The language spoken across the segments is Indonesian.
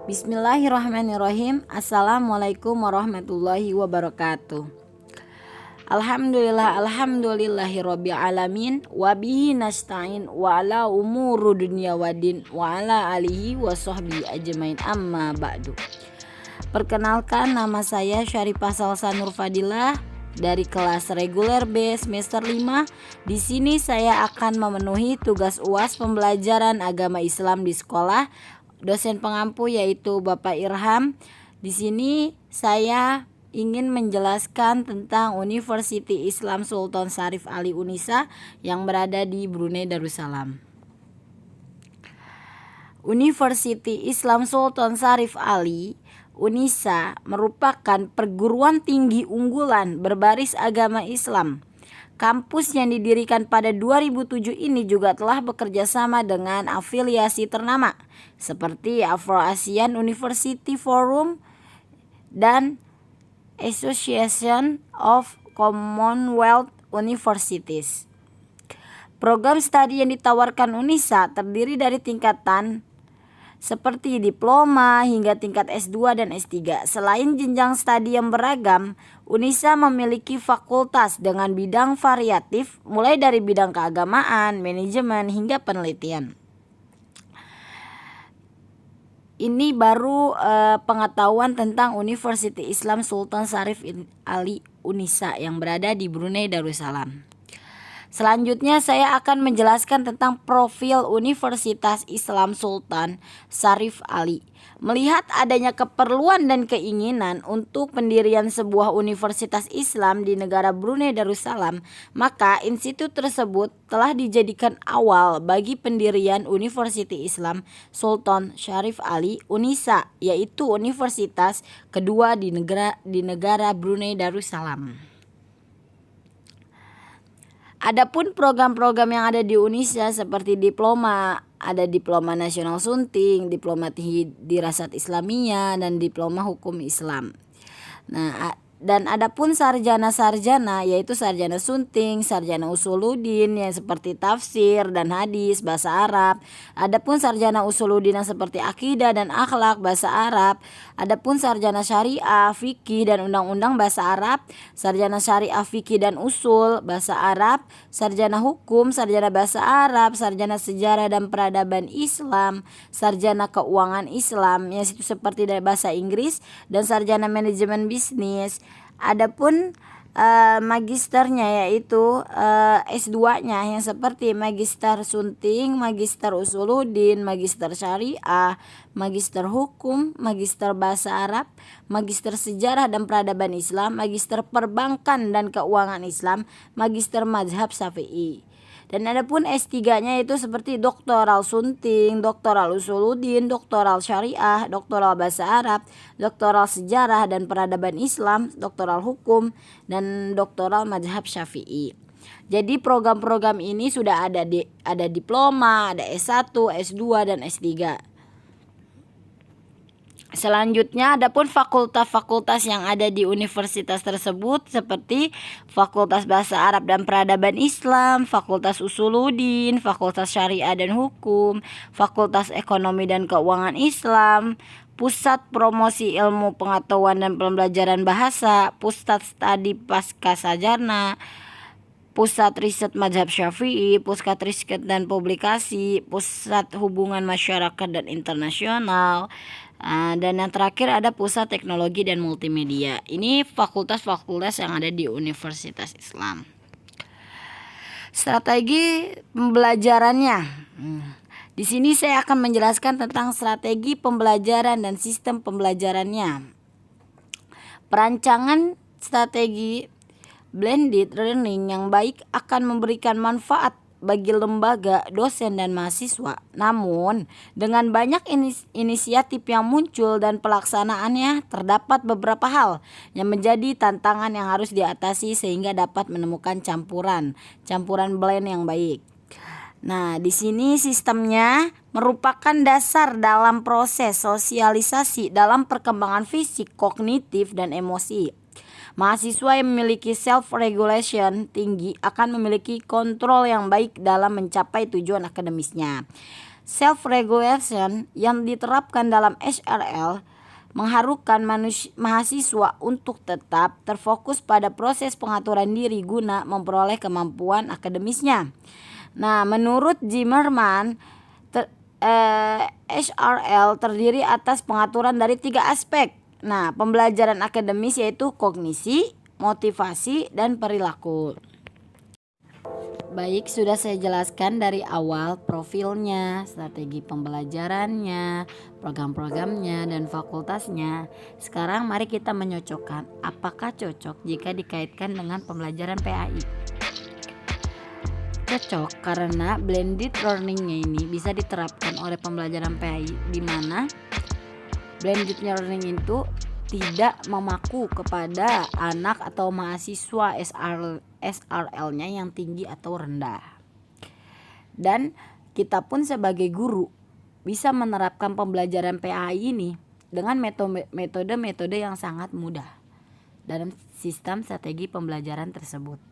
Bismillahirrahmanirrahim. Assalamualaikum warahmatullahi wabarakatuh. Alhamdulillahirabbil alamin wa bihi nasta'in wa ala umuri dunya waddin wa ala alihi wa sahbihi ajmain amma ba'du. Perkenalkan, nama saya Syarifah Salsa Nur Fadilah dari kelas reguler B semester 5. Di sini saya akan memenuhi tugas UAS pembelajaran agama Islam di sekolah. Dosen pengampu yaitu Bapak Irham. Di sini saya ingin menjelaskan tentang University Islam Sultan Syarif Ali Unisa yang berada di Brunei Darussalam. University Islam Sultan Syarif Ali Unisa merupakan perguruan tinggi unggulan berbasis agama Islam. Kampus yang didirikan pada 2007 ini juga telah bekerja sama dengan afiliasi ternama seperti Afro-Asian University Forum dan Association of Commonwealth Universities. Program studi yang ditawarkan Unisa terdiri dari tingkatan seperti diploma hingga tingkat S2 dan S3. Selain jenjang studi yang beragam, Unisa memiliki fakultas dengan bidang variatif mulai dari bidang keagamaan, manajemen hingga penelitian. Ini baru pengetahuan tentang University Islam Sultan Syarif Ali Unisa yang berada di Brunei Darussalam. Selanjutnya saya akan menjelaskan tentang profil Universitas Islam Sultan Syarif Ali. Melihat adanya keperluan dan keinginan untuk pendirian sebuah universitas Islam di negara Brunei Darussalam, maka institut tersebut telah dijadikan awal bagi pendirian University Islam Sultan Syarif Ali Unisa, yaitu universitas kedua di negara Brunei Darussalam. Adapun program-program yang ada di Unisa seperti diploma, ada diploma nasional sunting, diploma tinggi dirasat Islamiyah, dan diploma hukum Islam. Nah, dan adapun sarjana-sarjana yaitu sarjana sunting, sarjana usuluddin yang seperti tafsir dan hadis bahasa Arab. Adapun sarjana usuluddin yang seperti akidah dan akhlak bahasa Arab. Adapun sarjana syariah, fikih dan undang-undang bahasa Arab, sarjana syariah, fikih dan usul bahasa Arab, sarjana hukum, sarjana bahasa Arab, sarjana sejarah dan peradaban Islam, sarjana keuangan Islam yang itu seperti dari bahasa Inggris, dan sarjana manajemen bisnis. Adapun magisternya yaitu S2-nya yang seperti magister sunting, magister usuluddin, magister syariah, magister hukum, magister bahasa Arab, magister sejarah dan peradaban Islam, magister perbankan dan keuangan Islam, magister mazhab Syafi'i. Dan adapun S3-nya itu seperti doktoral sunting, doktoral usuluddin, doktoral syariah, doktoral bahasa Arab, doktoral sejarah dan peradaban Islam, doktoral hukum, dan doktoral mazhab Syafi'i. Jadi program-program ini sudah ada diploma, ada S1, S2 dan S3. Selanjutnya adapun fakultas-fakultas yang ada di universitas tersebut seperti Fakultas Bahasa Arab dan Peradaban Islam, Fakultas Usuluddin, Fakultas Syariah dan Hukum, Fakultas Ekonomi dan Keuangan Islam, Pusat Promosi Ilmu Pengetahuan dan Pembelajaran Bahasa, Pusat Studi Pasca Sarjana, Pusat Riset Mazhab Syafi'i, Pusat Riset dan Publikasi, Pusat Hubungan Masyarakat dan Internasional, dan yang terakhir ada Pusat Teknologi dan Multimedia. Ini fakultas-fakultas yang ada di Universitas Islam. Strategi pembelajarannya. Di sini saya akan menjelaskan tentang strategi pembelajaran dan sistem pembelajarannya. Perancangan strategi blended learning yang baik akan memberikan manfaat bagi lembaga, dosen dan mahasiswa. Namun, dengan banyak inisiatif yang muncul dan pelaksanaannya, terdapat beberapa hal yang menjadi tantangan yang harus diatasi sehingga dapat menemukan campuran blend yang baik. Nah, di sini sistemnya merupakan dasar dalam proses sosialisasi dalam perkembangan fisik, kognitif dan emosi. Mahasiswa yang memiliki self-regulation tinggi akan memiliki kontrol yang baik dalam mencapai tujuan akademisnya. Self-regulation yang diterapkan dalam SRL mengharuskan mahasiswa untuk tetap terfokus pada proses pengaturan diri guna memperoleh kemampuan akademisnya. Nah, menurut Zimmerman, SRL terdiri atas pengaturan dari 3 aspek. Nah, pembelajaran akademis yaitu kognisi, motivasi, dan perilaku. Baik, sudah saya jelaskan dari awal profilnya, strategi pembelajarannya, program-programnya, dan fakultasnya. Sekarang mari kita menyocokkan apakah cocok jika dikaitkan dengan pembelajaran PAI. Cocok karena blended learning-nya ini bisa diterapkan oleh pembelajaran PAI, di mana blended learning itu tidak memaku kepada anak atau mahasiswa SRL-nya yang tinggi atau rendah. Dan kita pun sebagai guru bisa menerapkan pembelajaran PAI ini dengan metode-metode yang sangat mudah dalam sistem strategi pembelajaran tersebut.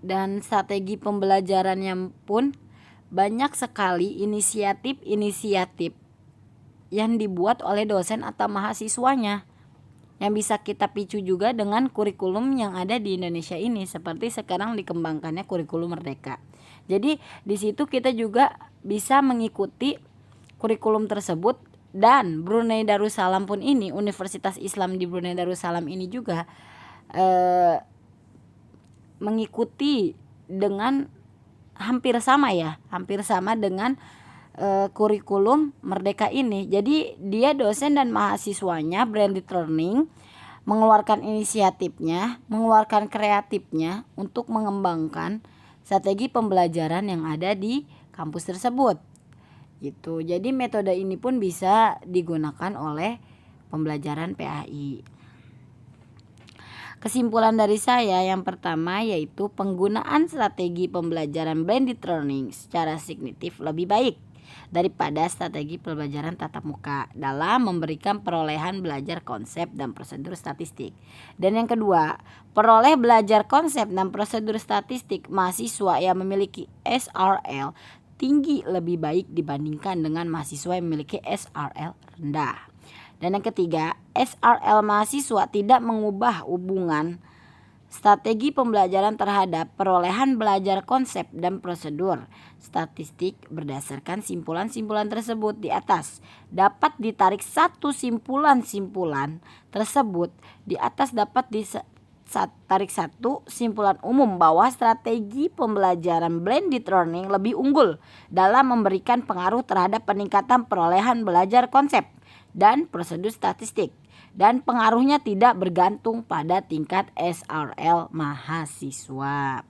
Dan strategi pembelajarannya pun banyak sekali inisiatif yang dibuat oleh dosen atau mahasiswanya, yang bisa kita picu juga dengan kurikulum yang ada di Indonesia ini, seperti sekarang dikembangkannya kurikulum Merdeka. Jadi di situ kita juga bisa mengikuti kurikulum tersebut. Dan Brunei Darussalam pun ini, Universitas Islam di Brunei Darussalam ini juga mengikuti dengan hampir sama dengan kurikulum Merdeka ini. Jadi dia dosen dan mahasiswanya blended learning mengeluarkan inisiatifnya, mengeluarkan kreatifnya untuk mengembangkan strategi pembelajaran yang ada di kampus tersebut. Gitu. Jadi metode ini pun bisa digunakan oleh pembelajaran PAI. Kesimpulan dari saya yang pertama yaitu penggunaan strategi pembelajaran blended learning secara signifikan lebih baik daripada strategi pembelajaran tatap muka dalam memberikan perolehan belajar konsep dan prosedur statistik. Dan yang kedua, peroleh belajar konsep dan prosedur statistik mahasiswa yang memiliki SRL tinggi lebih baik dibandingkan dengan mahasiswa yang memiliki SRL rendah. Dan yang ketiga, SRL mahasiswa tidak mengubah hubungan strategi pembelajaran terhadap perolehan belajar konsep dan prosedur statistik. Berdasarkan simpulan-simpulan tersebut di atas, dapat ditarik satu simpulan-simpulan tersebut di atas dapat ditarik satu simpulan umum bahwa strategi pembelajaran blended learning lebih unggul dalam memberikan pengaruh terhadap peningkatan perolehan belajar konsep dan prosedur statistik. Dan pengaruhnya tidak bergantung pada tingkat SRL mahasiswa.